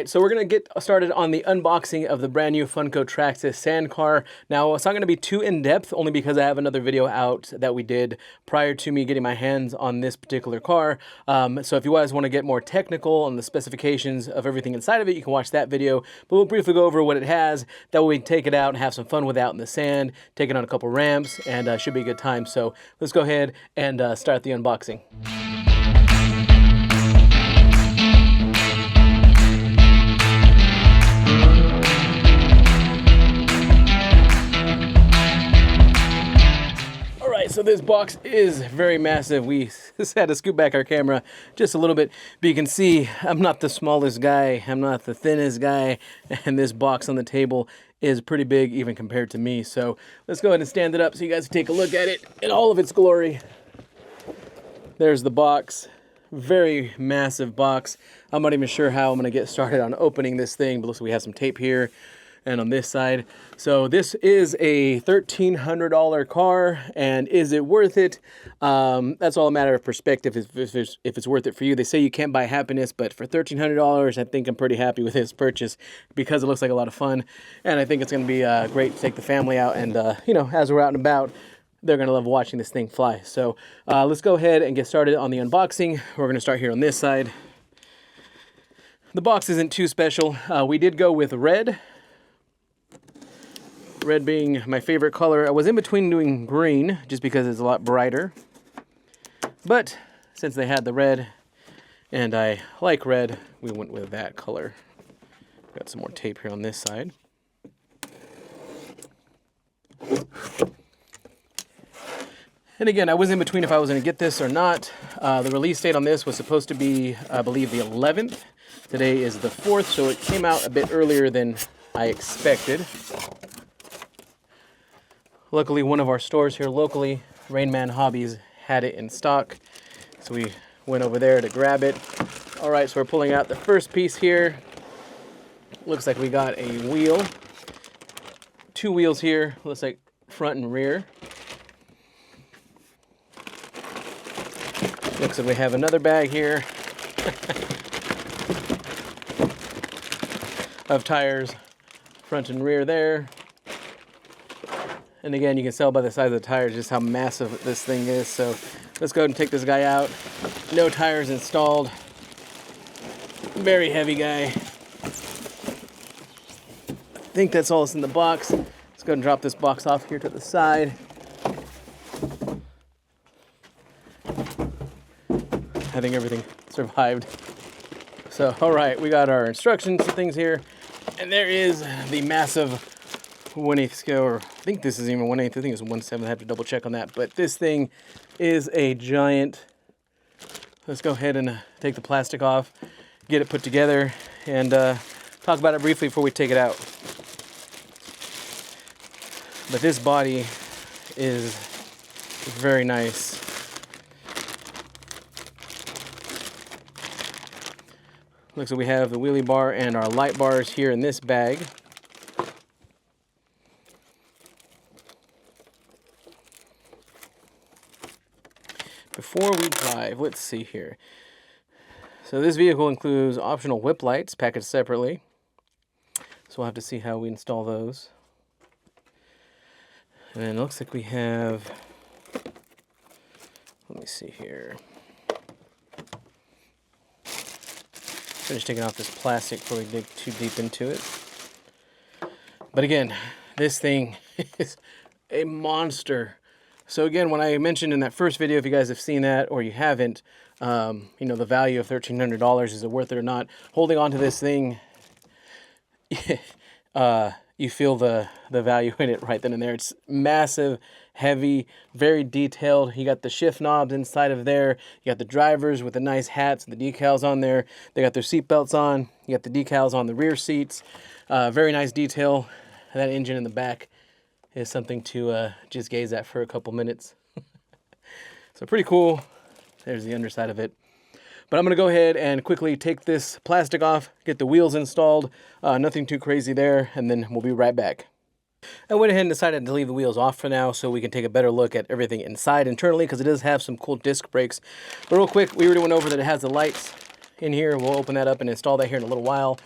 right, so we're going to get started on the unboxing of the brand new Funko Traxxas sand car. Now, it's not going to be too in-depth, only because I have another video out that we did prior to me getting my hands on this particular car. So if you guys want to get more technical on the specifications of everything inside of it, you can watch that video. But we'll briefly go over what it has. That way we can take it out and have some fun with it out in the sand, take it on a couple ramps, and should be a good time. So let's go ahead and start the unboxing. So this box is very massive. We just had to scoot back our camera just a little bit, but you can see I'm not the smallest guy, I'm not the thinnest guy, and this box on the table is pretty big even compared to me. So let's go ahead and stand it up so you guys can take a look at it in all of its glory. There's the box. Very massive box. I'm not even sure how I'm gonna get started on opening this thing, but looks like we have some tape here and on this side. So this is a $1,300 car, and is it worth it? That's all a matter of perspective if it's worth it for you. They say you can't buy happiness, but for $1,300, I think I'm pretty happy with this purchase because it looks like a lot of fun, and I think it's going to be great to take the family out, and you know, as we're out and about, they're going to love watching this thing fly. So let's go ahead and get started on the unboxing. We're going to start here on this side. The box isn't too special. We did go with red. Red being my favorite color. I was in between doing green just because it's a lot brighter, but since they had the red and I like red, we went with that color. Got some more tape here on this side. And again, I was in between if I was going to get this or not. The release date on this was supposed to be, I believe, the 11th. Today is the 4th, so it came out a bit earlier than I expected. Luckily, one of our stores here locally, Rain Man Hobbies, had it in stock, so we went over there to grab it. All right, so we're pulling out the first piece here. Looks like we got a wheel. Two wheels here, looks like front and rear. Looks like we have another bag here of tires, front and rear there. And again, you can tell by the size of the tires just how massive this thing is. So let's go ahead and take this guy out. No tires installed. Very heavy guy. I think that's all that's in the box. Let's go ahead and drop this box off here to the side. I think everything survived. So, all right, we got our instructions and things here. And there is the massive 1/8 scale, or I think this is even 1/8, I think it's 1/7, I have to double check on that, but this thing is a giant. Let's go ahead and take the plastic off, get it put together, and talk about it briefly before we take it out. But this body is very nice. Looks like we have the wheelie bar and our light bars here in this bag. Before we drive, let's see here. So this vehicle includes optional whip lights packaged separately. So we'll have to see how we install those. And then it looks like we have, let me see here. Finish taking off this plastic before we dig too deep into it. But again, this thing is a monster. So again, when I mentioned in that first video, if you guys have seen that or you haven't, you know, the value of $1,300, is it worth it or not? Holding on to this thing, you feel the value in it right then and there. It's massive, heavy, very detailed. You got the shift knobs inside of there. You got the drivers with the nice hats, the decals on there. They got their seat belts on. You got the decals on the rear seats. Very nice detail. That engine in the back is something to just gaze at for a couple minutes. So pretty cool. There's the underside of it. But I'm going to go ahead and quickly take this plastic off, get the wheels installed. Nothing too crazy there, and then we'll be right back. I went ahead and decided to leave the wheels off for now so we can take a better look at everything inside internally, because it does have some cool disc brakes. But real quick, we already went over that it has the lights in here. We'll open that up and install that here in a little while.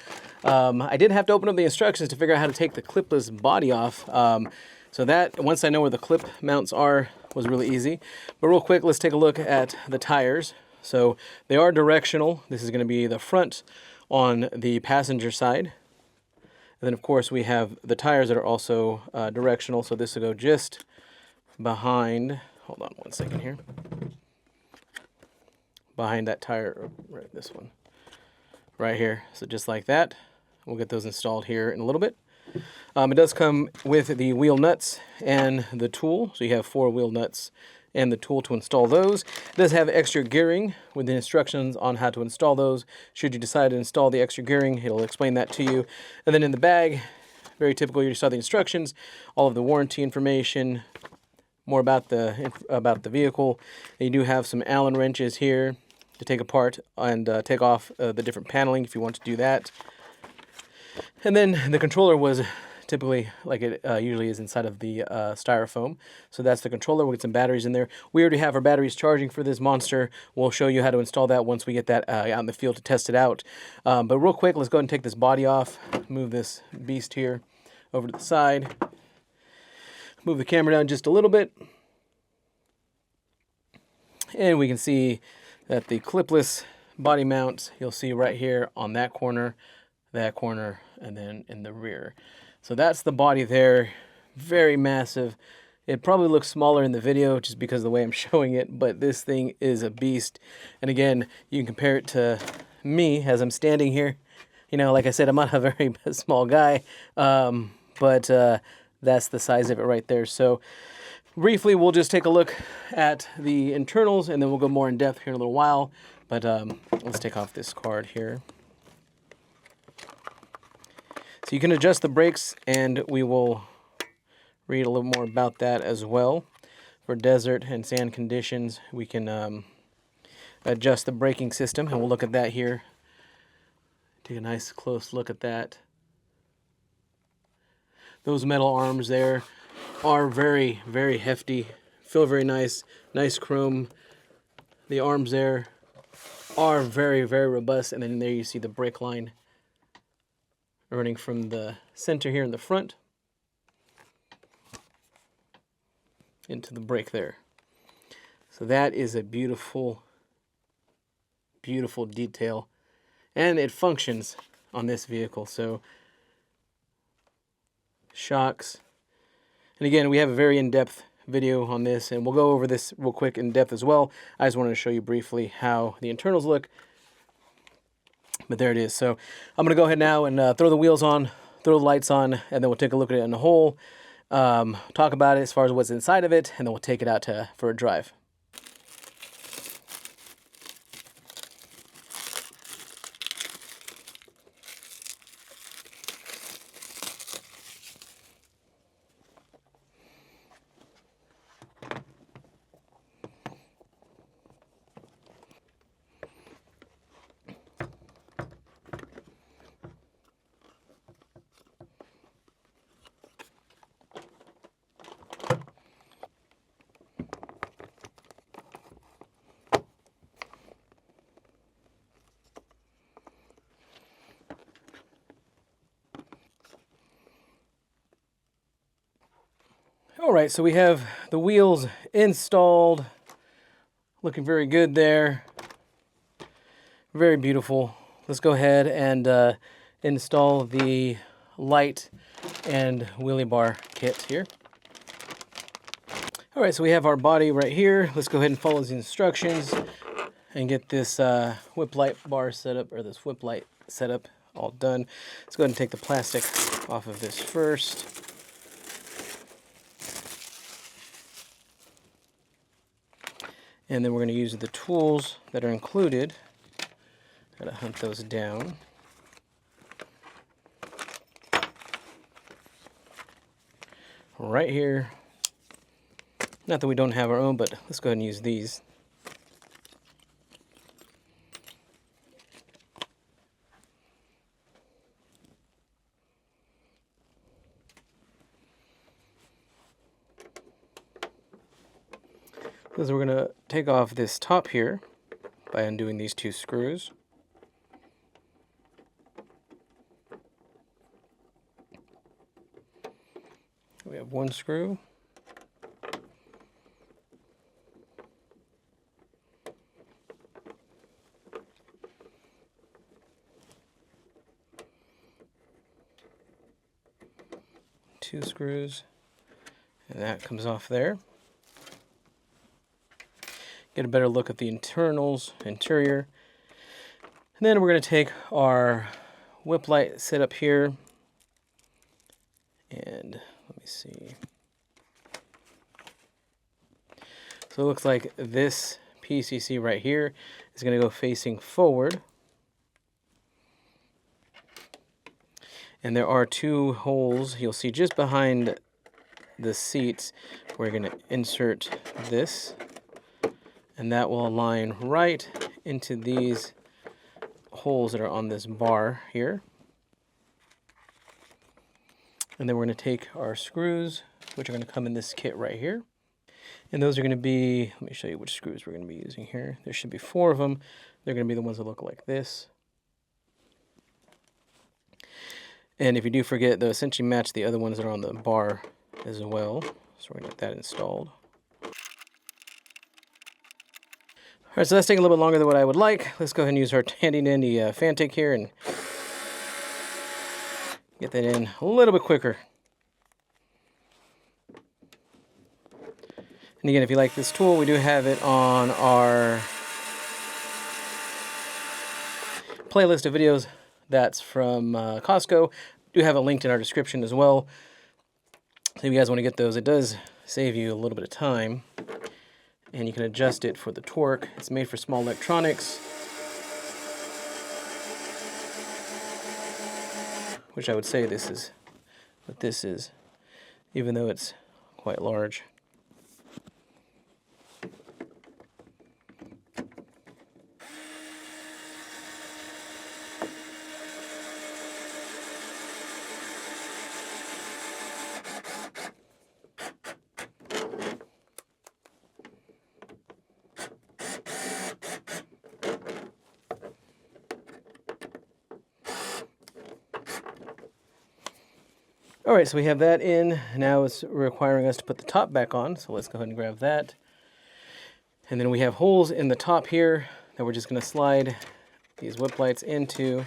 I did have to open up the instructions to figure out how to take the clipless body off. So that, once I know where the clip mounts are, was really easy. But real quick, let's take a look at the tires. So they are directional. This is going to be the front on the passenger side. And then, of course, we have the tires that are also directional. So this will go just behind, hold on one second here, behind that tire, right, this one, right here. So just like that. We'll get those installed here in a little bit. It does come with the wheel nuts and the tool. So you have 4 wheel nuts and the tool to install those. It does have extra gearing with the instructions on how to install those. Should you decide to install the extra gearing, it'll explain that to you. And then in the bag, very typical, you saw the instructions, all of the warranty information, more about the vehicle. And you do have some Allen wrenches here to take apart and take off the different paneling if you want to do that. And then the controller was typically, like it usually is, inside of the styrofoam. So that's the controller. We'll get some batteries in there. We already have our batteries charging for this monster. We'll show you how to install that once we get that out in the field to test it out. But real quick, let's go ahead and take this body off. Move this beast here over to the side. Move the camera down just a little bit. And we can see that the clipless body mount, you'll see right here on that corner, and then in the rear. So that's the body there. Very massive. It probably looks smaller in the video just because of the way I'm showing it, but this thing is a beast. And again, you can compare it to me as I'm standing here. You know, like I said, I'm not a very small guy, but that's the size of it right there. So briefly, we'll just take a look at the internals, and then we'll go more in depth here in a little while. But let's take off this card here. So you can adjust the brakes, and we will read a little more about that as well. For desert and sand conditions, we can adjust the braking system, and we'll look at that here. Take a nice close look at that. Those metal arms there are very, very hefty. Feel very nice. Nice chrome. The arms there are very, very robust. And then there you see the brake line running from the center here in the front into the brake there. So that is a beautiful, beautiful detail. And it functions on this vehicle. So shocks. And again, we have a very in-depth video on this, and we'll go over this real quick in depth as well. I just wanted to show you briefly how the internals look. But there it is. So I'm going to go ahead now and throw the wheels on, throw the lights on, and then we'll take a look at it in the whole, talk about it as far as what's inside of it, and then we'll take it out for a drive. All right, so we have the wheels installed, looking very good there, very beautiful. Let's go ahead and install the light and wheelie bar kit here. All right, so we have our body right here. Let's go ahead and follow the instructions and get this whip light bar set up, or this whip light setup all done. Let's go ahead and take the plastic off of this first. And then we're going to use the tools that are included. Gotta hunt those down. Right here. Not that we don't have our own, but let's go ahead and use these. So we're going to take off this top here by undoing these 2 screws. We have one screw. Two screws, and that comes off there. Get a better look at the interior. And then we're going to take our whip light, set up here, and let me see. So it looks like this piece you see right here is going to go facing forward. And there are two holes you'll see just behind the seats. We're going to insert this, and that will align right into these holes that are on this bar here. And then we're going to take our screws, which are going to come in this kit right here. And those are going to be, let me show you which screws we're going to be using here. There should be 4 of them. They're going to be the ones that look like this. And if you do forget, they'll essentially match the other ones that are on the bar as well. So we're going to get that installed. All right, so that's taking a little bit longer than what I would like. Let's go ahead and use our handy-dandy Fantic here and get that in a little bit quicker. And again, if you like this tool, we do have it on our playlist of videos. That's from Costco. Do have it linked in our description as well. So if you guys want to get those, it does save you a little bit of time. And you can adjust it for the torque. It's made for small electronics, which I would say this is what this is, even though it's quite large. All right, so we have that in. Now it's requiring us to put the top back on, so let's go ahead and grab that. And then we have holes in the top here that we're just going to slide these whip lights into,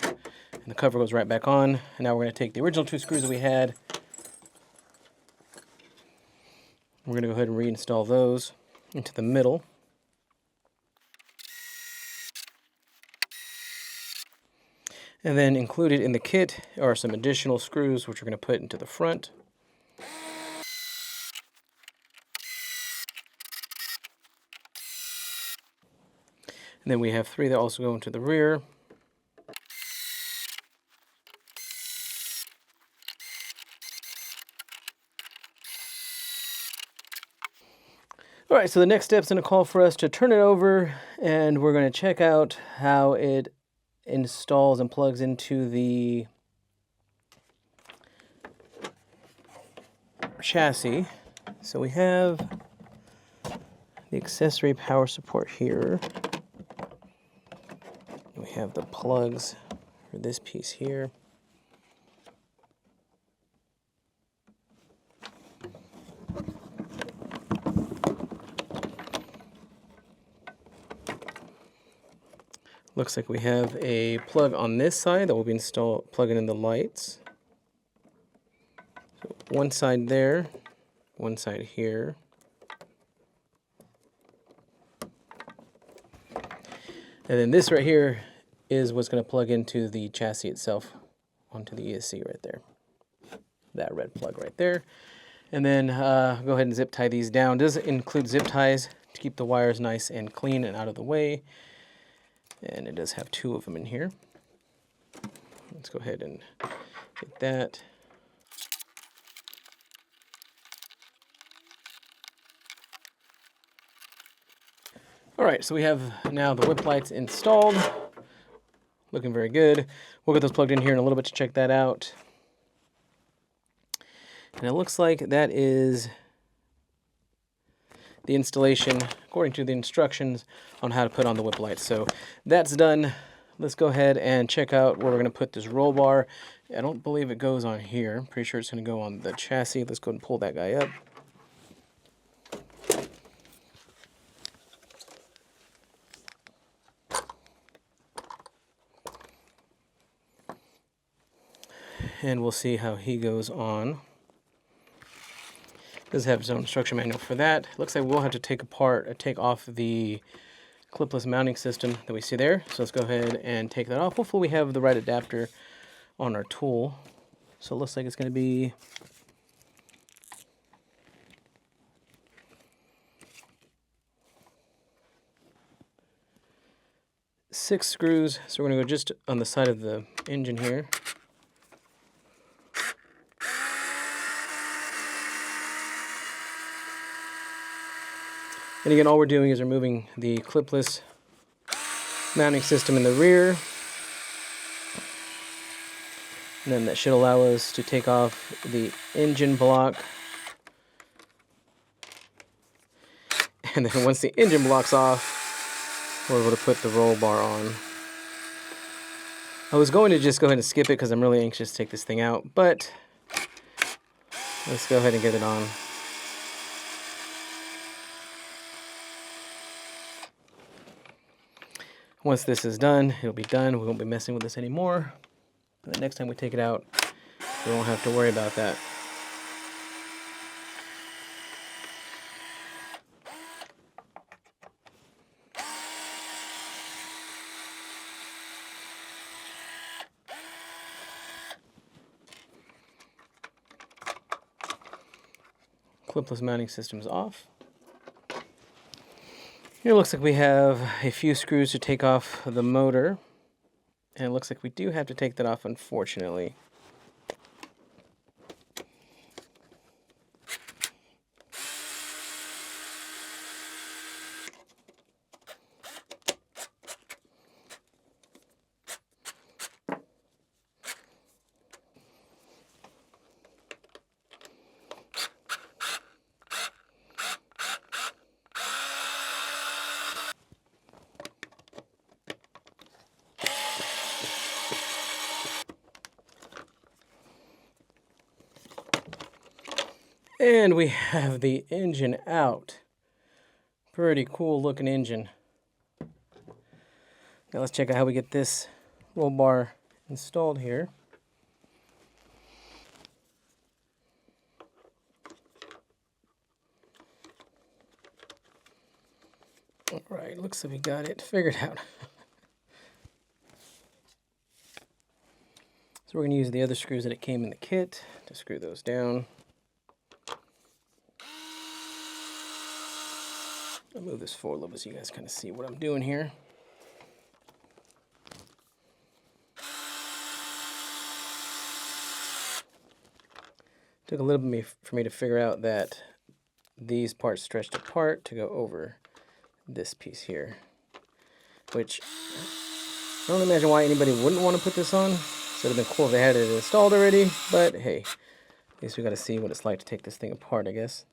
and the cover goes right back on. And now we're going to take the original 2 screws that we had. We're going to go ahead and reinstall those into the middle. And then included in the kit are some additional screws which we're going to put into the front. And then we have 3 that also go into the rear. All right, so the next step's going to call for us to turn it over, and we're going to check out how it installs and plugs into the chassis. So we have the accessory power support here. We have the plugs for this piece here. Looks like we have a plug on this side that will be plugging in the lights. So one side there, one side here. And then this right here is what's going to plug into the chassis itself, onto the ESC right there. That red plug right there. And then go ahead and zip tie these down. It does include zip ties to keep the wires nice and clean and out of the way. And it does have 2 of them in here. Let's go ahead and get that. All right, so we have now the whip lights installed. Looking very good. We'll get those plugged in here in a little bit to check that out. And it looks like that is the installation according to the instructions on how to put on the whip lights. So that's done. let's go ahead and check out where we're going to put this roll bar. I don't believe it goes on here. I'm pretty sure it's going to go on the chassis. Let's go ahead and pull that guy up. And we'll see how he goes on. Does have his own instruction manual for that. Looks like we'll have to take off the clipless mounting system that we see there. So let's go ahead and take that off. Hopefully we have the right adapter on our tool. So it looks like it's going to be six screws. So we're going to go just on the side of the engine here. And again, all we're doing is removing the clipless mounting system in the rear. And then that should allow us to take off the engine block. And then once the engine block's off, we're able to put the roll bar on. I was going to just go ahead and skip it because I'm really anxious to take this thing out, but let's go ahead and get it on. Once this is done, it'll be done. We won't be messing with this anymore. And the next time we take it out, we won't have to worry about that. Clipless mounting system is off. Here it looks like we have a few screws to take off the motor. And it looks like we do have to take that off, unfortunately. And we have the engine out. Pretty cool looking engine. Now let's check out how we get this roll bar installed here. Alright, looks like we got it figured out. So we're going to use the other screws that it came in the kit to screw those down. I'll move this forward a little bit so you guys kind of see what I'm doing here. Took a little bit for me to figure out that these parts stretched apart to go over this piece here, which I don't imagine why anybody wouldn't want to put this on. So it'd have been cool if they had it installed already, but hey, at least we got to see what it's like to take this thing apart, I guess.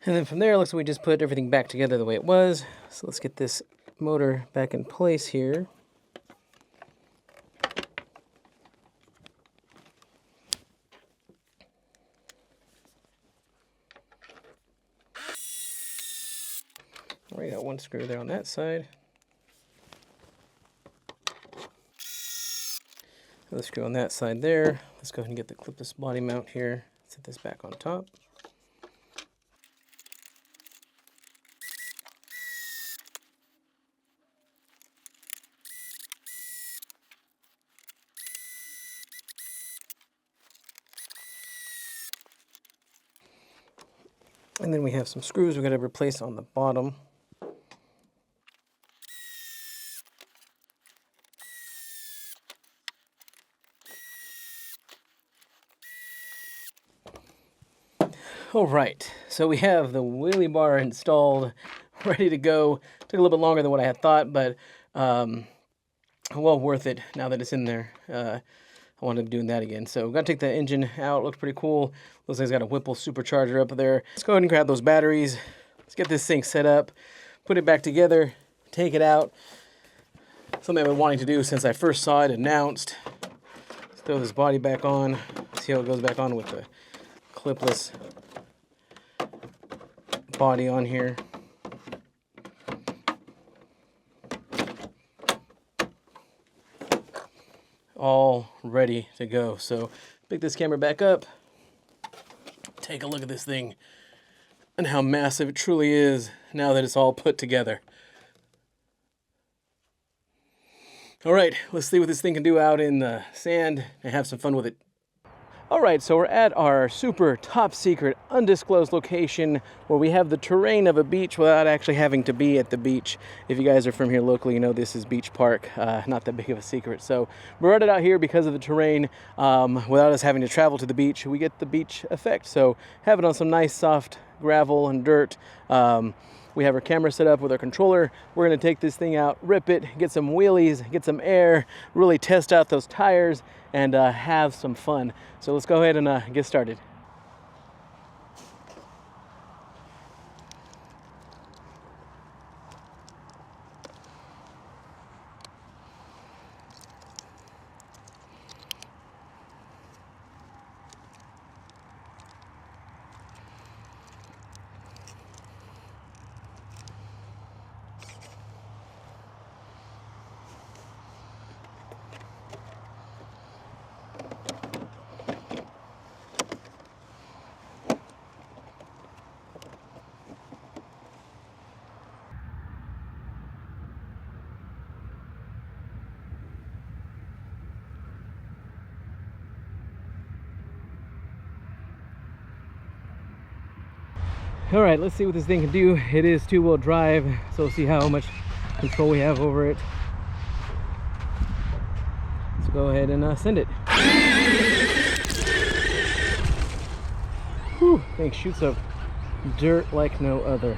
And then from there, it looks like we just put everything back together the way it was. So let's get this motor back in place here. Alright, got one screw there on that side. Another screw on that side there. Let's go ahead and get the clipless body mount here. Set this back on top. And then we have some screws we've got to replace on the bottom. All right, so we have the wheelie bar installed, ready to go. Took a little bit longer than what I had thought, but well worth it now that it's in there. I wanted to be doing that again. So got to take the engine out. Looks pretty cool. Looks like it's got a Whipple supercharger up there. Let's go ahead and grab those batteries. Let's get this thing set up, put it back together, take it out. Something I've been wanting to do since I first saw it announced. Let's throw this body back on. See how it goes back on with the clipless body on here. All ready to go. So pick this camera back up, take a look at this thing and how massive it truly is now that it's all put together. All right, let's see what this thing can do out in the sand and have some fun with it. All right, so we're at our super top secret undisclosed location where we have the terrain of a beach without actually having to be at the beach. If you guys are from here locally, you know this is Beach Park, not that big of a secret. So we brought it out here because of the terrain. Without us having to travel to the beach, we get the beach effect. So have it on some nice soft gravel and dirt. We have our camera set up with our controller. We're gonna take this thing out, rip it, get some wheelies, get some air, really test out those tires, and have some fun. So let's go ahead and get started. All right, let's see what this thing can do. It is two-wheel drive, so we'll see how much control we have over it. Let's go ahead and send it. Whew, thing shoots up dirt like no other.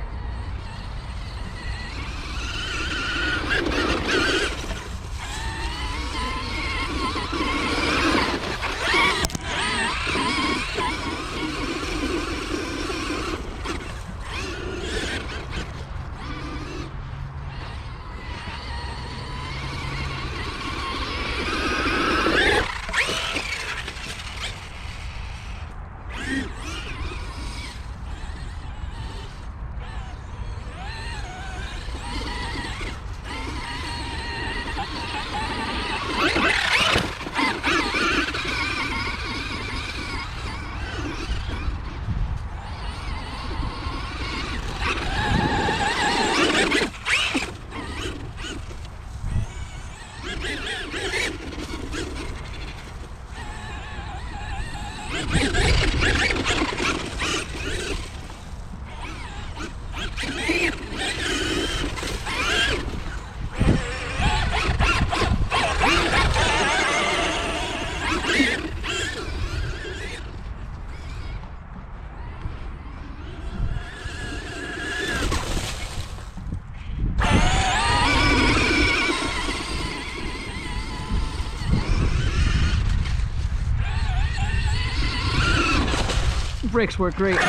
Brakes work great. It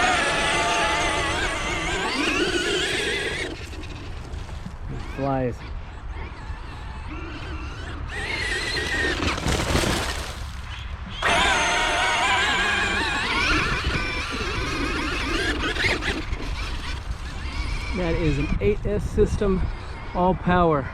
flies. That is an 8S system, all power.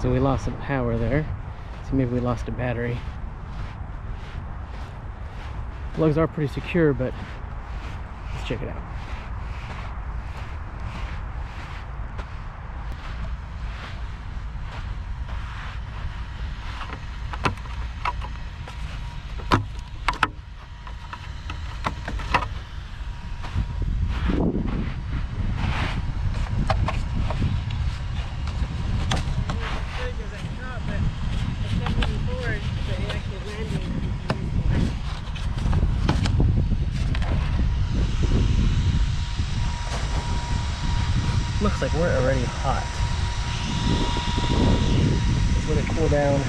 so we lost some power there. So maybe we lost a battery. Lugs are pretty secure, but let's check it out. Looks like we're already hot. Let's let it cool down.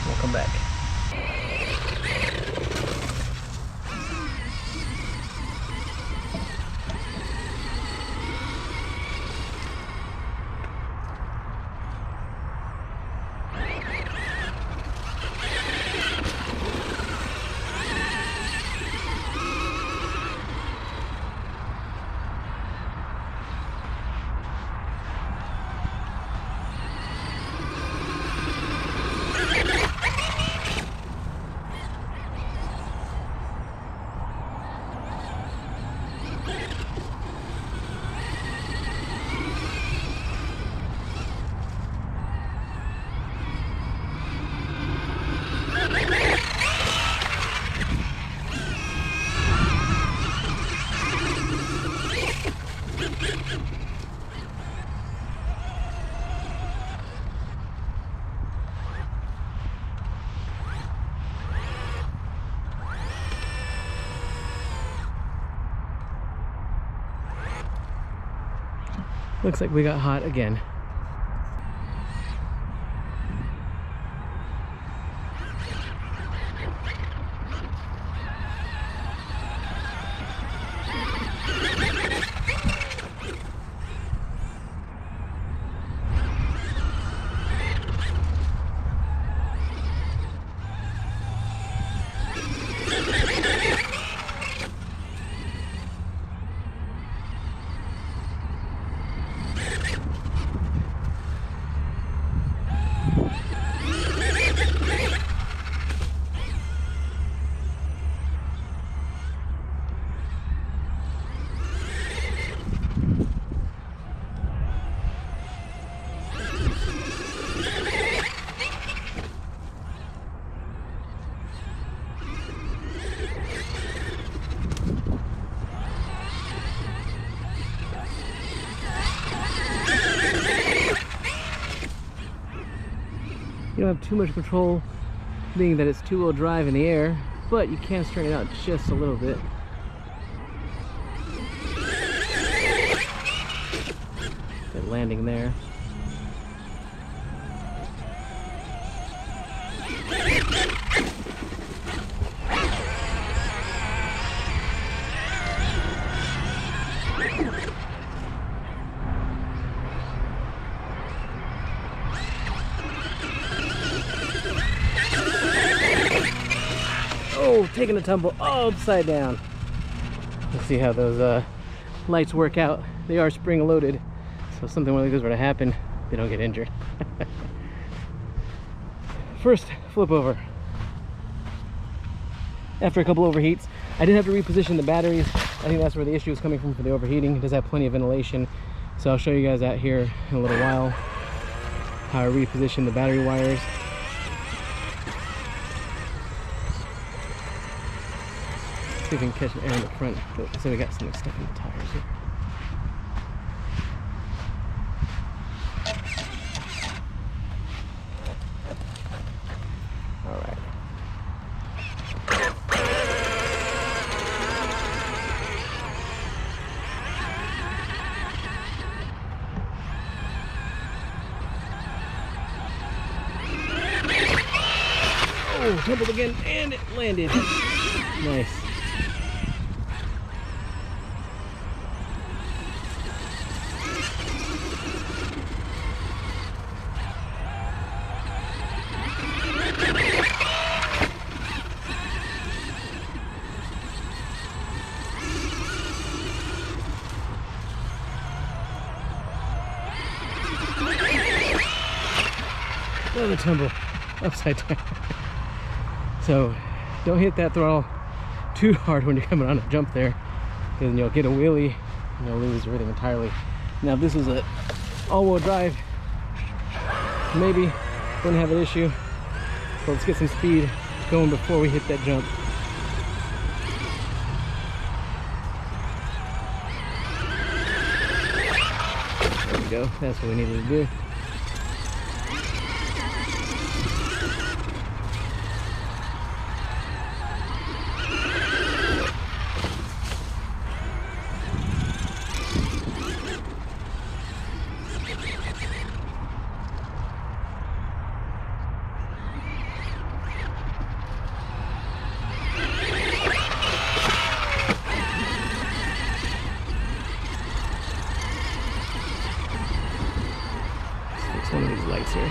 We'll come back. Looks like we got hot again. You don't have too much control, being that it's two-wheel drive in the air, but you can straighten it out just a little bit. Good landing there. Oh, taking a tumble upside down. Let's see how those lights work out. They are spring loaded, so if something like this were to happen, they don't get injured. First flip over. After a couple overheats, I did have to reposition the batteries. I think that's where the issue is coming from for the overheating. It does have plenty of ventilation, so I'll show you guys out here in a little while how I reposition the battery wires. See if we can catch the air in the front. So we got something stuck in the tires here. All right. Oh, tumbled again, and it landed. Nice. another tumble upside down. So don't hit that throttle too hard when you're coming on a jump there, because you'll get a wheelie and you'll lose everything entirely. Now if this was a all-wheel drive, maybe wouldn't have an issue. So let's get some speed going before we hit that jump. There we go, that's what we needed to do. One of these lights here.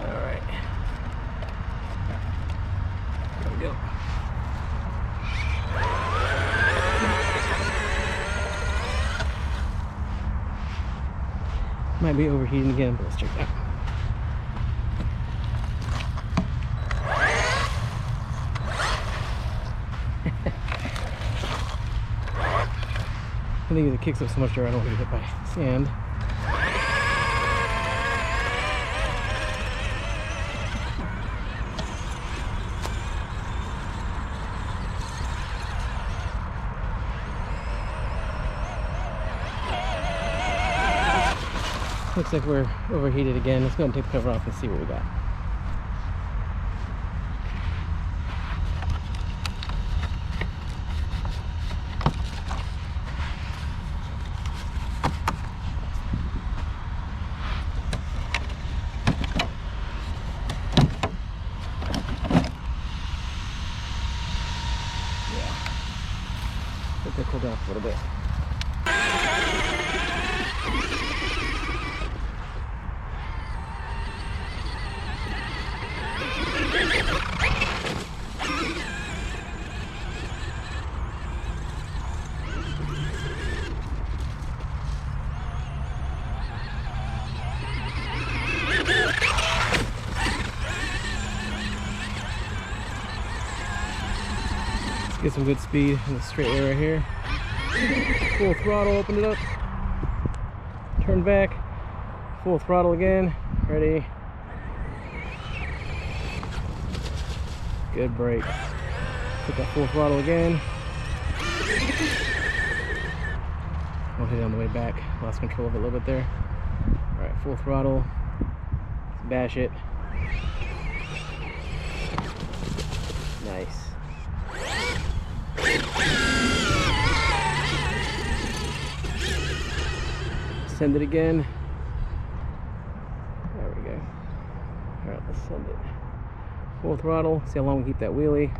All right. There we go. Might be overheating again, but let's check that. I think it kicks up so much dirt I don't want to get hit by sand. Looks like we're overheated again. Let's go ahead and take the cover off and see what we got. Let that cool down a little bit. Get some good speed in the straight way right here. Full throttle, open it up. Turn back. Full throttle again. Ready. Good brake. Put that full throttle again. We'll hit it on the way back. Lost control of it a little bit there. Alright, full throttle. Let's bash it. Nice. Send it again. There we go. Alright, let's send it. Full throttle. See how long we keep that wheelie.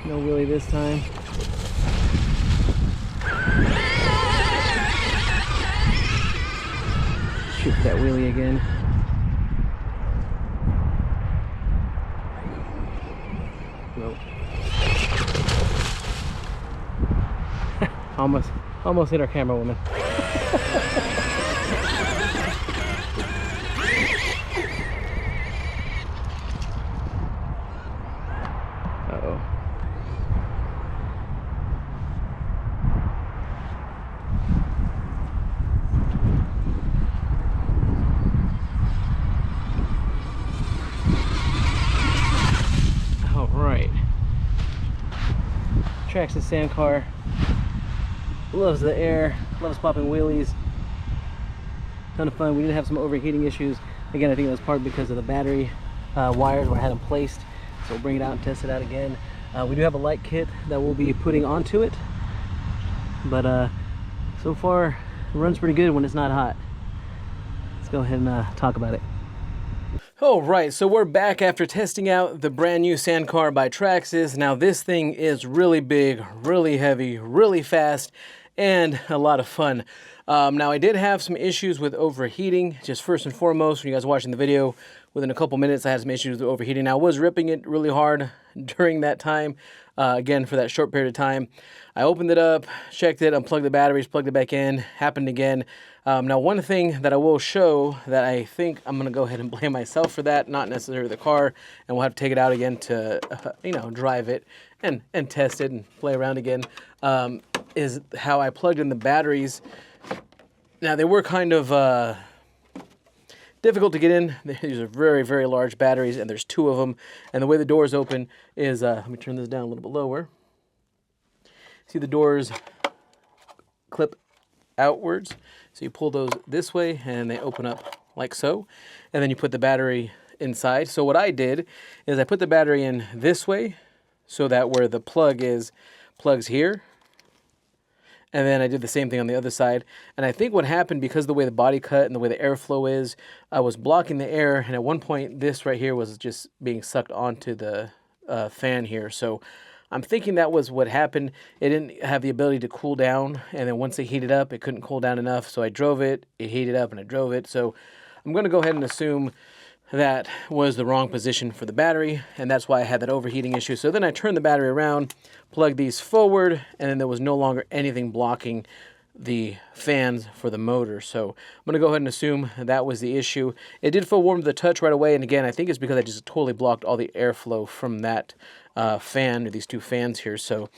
No wheelie this time. Shoot that wheelie again. Nope. almost hit our camera woman. Uh-oh. All right. Traxxas sand car. Loves the air, loves popping wheelies. Ton of fun. We did have some overheating issues. Again, I think it was part because of the battery wires where I had them placed. So we'll bring it out and test it out again. We do have a light kit that we'll be putting onto it. But so far, it runs pretty good when it's not hot. Let's go ahead and talk about it. All right, so we're back after testing out the brand new sand car by Traxxas. Now this thing is really big, really heavy, really fast, and a lot of fun. Now I did have some issues with overheating. Just first and foremost, when you guys are watching the video, within a couple minutes, I had some issues with overheating. I was ripping it really hard during that time, again, for that short period of time. I opened it up, checked it, unplugged the batteries, plugged it back in, happened again. Now, one thing that I will show that I think I'm going to go ahead and blame myself for that, not necessarily the car, and we'll have to take it out again to, drive it and test it and play around again, is how I plugged in the batteries. Now, they were kind of difficult to get in. These are very, very large batteries, and there's 2 of them. And the way the doors open is, let me turn this down a little bit lower. See, the doors clip outwards. So you pull those this way, and they open up like so. And then you put the battery inside. So what I did is I put the battery in this way, so that where the plug is, plugs here. And then I did the same thing on the other side. And I think what happened, because of the way the body cut and the way the airflow is, I was blocking the air. And at one point, this right here was just being sucked onto the fan here. So I'm thinking that was what happened. It didn't have the ability to cool down. And then once it heated up, it couldn't cool down enough. So I drove it, it heated up, and I drove it. So I'm going to go ahead and assume that was the wrong position for the battery, and that's why I had that overheating issue. So then I turned the battery around, plugged these forward, and then there was no longer anything blocking the fans for the motor. So I'm going to go ahead and assume that was the issue. It did feel warm to the touch right away, and again, I think it's because I just totally blocked all the airflow from that fan, or these 2 fans here. So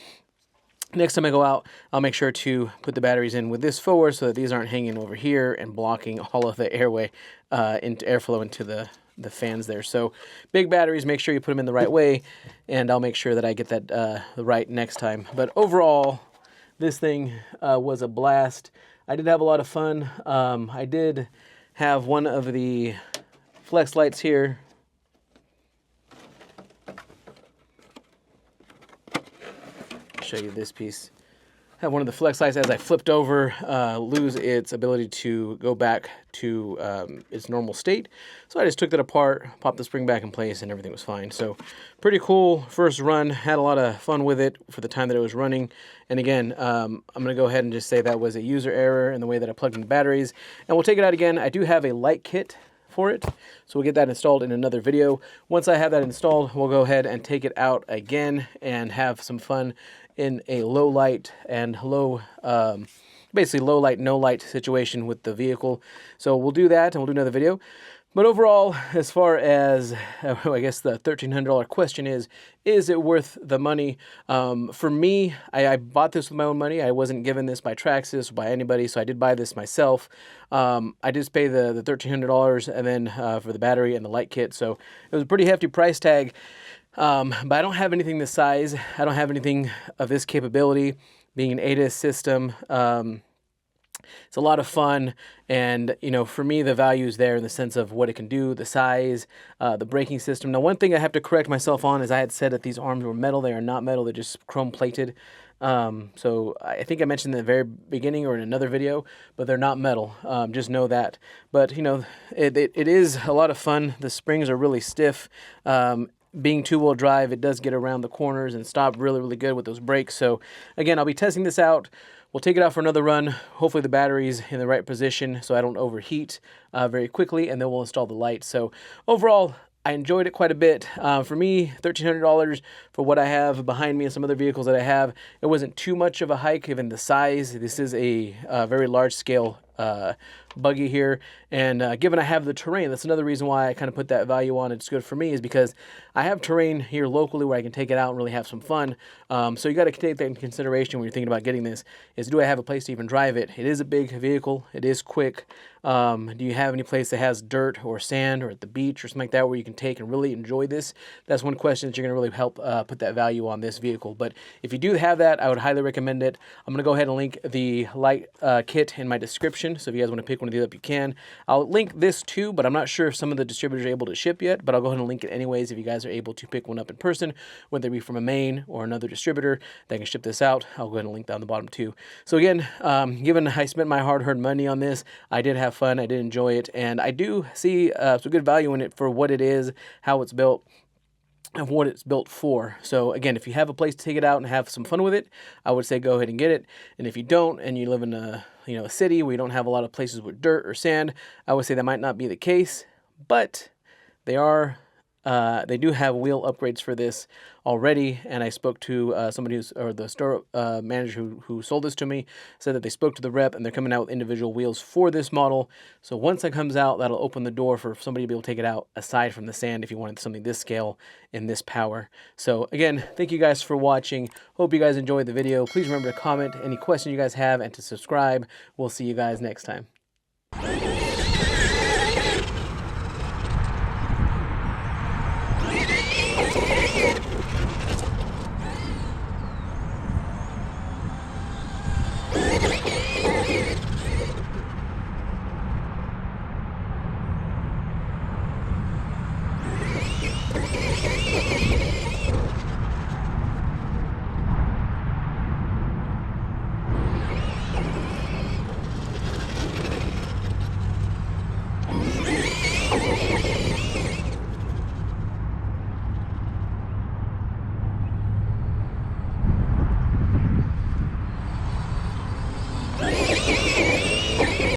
next time I go out, I'll make sure to put the batteries in with this forward so that these aren't hanging over here and blocking all of the airway into airflow into the fans there. So big batteries, make sure you put them in the right way, and I'll make sure that I get that right next time. But overall, this thing was a blast. I did have a lot of fun. I did have one of the flex lights here. Show you this piece. Have one of the flex lights, as I flipped over, lose its ability to go back to its normal state. So I just took that apart, popped the spring back in place, and everything was fine. So pretty cool first run. Had a lot of fun with it for the time that it was running. And again, I'm going to go ahead and just say that was a user error in the way that I plugged in the batteries. And we'll take it out again. I do have a light kit for it, so we'll get that installed in another video. Once I have that installed, we'll go ahead and take it out again and have some fun in a low light and basically low light, no light situation with the vehicle. So we'll do that, and we'll do another video. But overall, as far as, I guess the $1,300 question is it worth the money? For me, I bought this with my own money. I wasn't given this by Traxxas or by anybody, so I did buy this myself. I did pay the $1,300 and then for the battery and the light kit, so it was a pretty hefty price tag. But I don't have anything this size. I don't have anything of this capability, being an ADAS system. It's a lot of fun, and for me, the value is there in the sense of what it can do, the size, the braking system. Now, one thing I have to correct myself on is I had said that these arms were metal. They are not metal. They're just chrome plated. So I think I mentioned in the very beginning or in another video, but they're not metal. Just know that. But it is a lot of fun. The springs are really stiff. Being 2-wheel drive, it does get around the corners and stop really, really good with those brakes. So again, I'll be testing this out. We'll take it out for another run. Hopefully the battery's in the right position so I don't overheat very quickly, and then we'll install the lights. So overall, I enjoyed it quite a bit. For me, $1,300 for what I have behind me and some other vehicles that I have, it wasn't too much of a hike given the size. This is a very large scale buggy here, and given I have the terrain, that's another reason why I kind of put that value on. It's good for me is because I have terrain here locally where I can take it out and really have some fun. So you got to take that in consideration when you're thinking about getting this, is do I have a place to even drive it? It is a big vehicle, it is quick. Do you have any place that has dirt or sand or at the beach or something like that where you can take and really enjoy this? That's one question that you're going to really help put that value on this vehicle. But if you do have that, I would highly recommend it. I'm going to go ahead and link the light kit in my description, so if you guys want to pick one of these up, you can. I'll link this too, but I'm not sure if some of the distributors are able to ship yet, but I'll go ahead and link it anyways if you guys are able to pick one up in person, whether it be from a main or another distributor that can ship this out. I'll go ahead and link down the bottom too. So again, given I spent my hard-earned money on this, I did have fun, I did enjoy it, and I do see some good value in it for what it is, how it's built, of what it's built for. So again, if you have a place to take it out and have some fun with it, I would say go ahead and get it. And if you don't, and you live in a a city where you don't have a lot of places with dirt or sand, I would say that might not be the case. But They do have wheel upgrades for this already, and I spoke to somebody or the store manager who sold this to me, said that they spoke to the rep and they're coming out with individual wheels for this model. So once that comes out, that'll open the door for somebody to be able to take it out aside from the sand if you wanted something this scale in this power. So again, thank you guys for watching. Hope you guys enjoyed the video. Please remember to comment any questions you guys have and to subscribe. We'll see you guys next time.